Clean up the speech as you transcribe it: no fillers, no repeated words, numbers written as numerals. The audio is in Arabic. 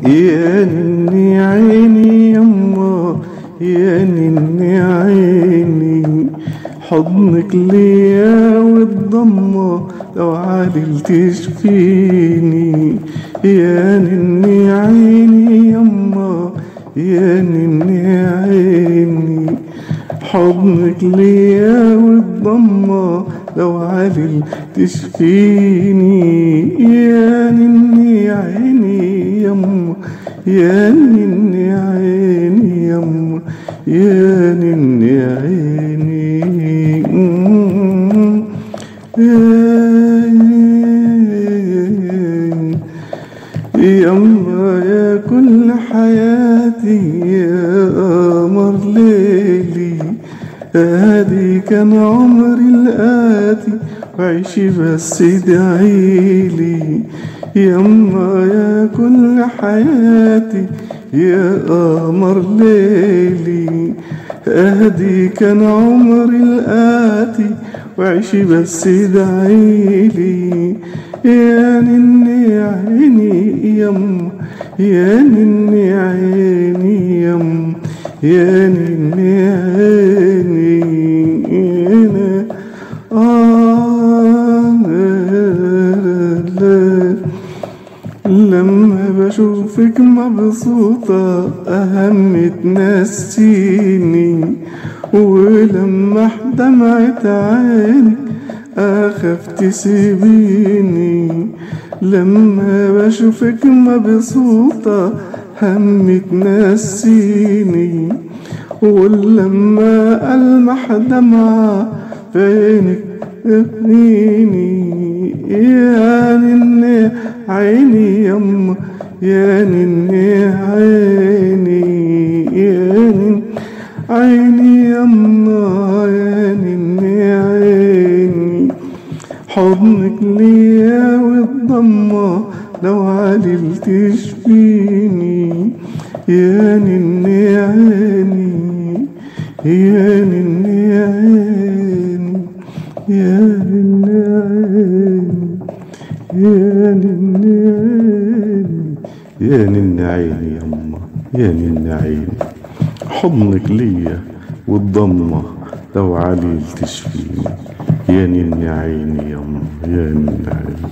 يا نني عيني يما، يا نني عيني، حضنك ليا والضمة لو عادل تشفيني. يا نني عيني يما، يا نني عيني، حضنك ليا والضمة لو عادل تشفيني. يا نني عيني يما، يا نني عيني يما، يا نني عيني. يما يا كل حياتي، يا قمر ليلي، هادي كان عمري الآتي وعيشي بس ادعيلي. يما يا كل حياتي، يا قمر ليلي، هادي كان عمري الآتي وعيشي بس ادعيلي. يا نني عيني يما، يا نني عيني يما، يا نني عيني. لما بشوفك مبسوطة أهم تنسيني، ولما دمعة عينك أخاف تسيبيني. لما بشوفك مبسوطة هم تنسيني، ولما ألمح دمعة في عينك تغنيني. يا نني عيني يما، يا نني عيني، يا نني عيني يما، يا نني عيني، حضنك ليا والضمة لو عادل تشفيني. يا نني عيني، يا نني عيني، يا نني عيني، يا نني عيني، يا نني عيني يما، يا نني عيني، حضنك ليا والضمة لو عليل تشفيني. يا نني عيني يما، يا نني عيني.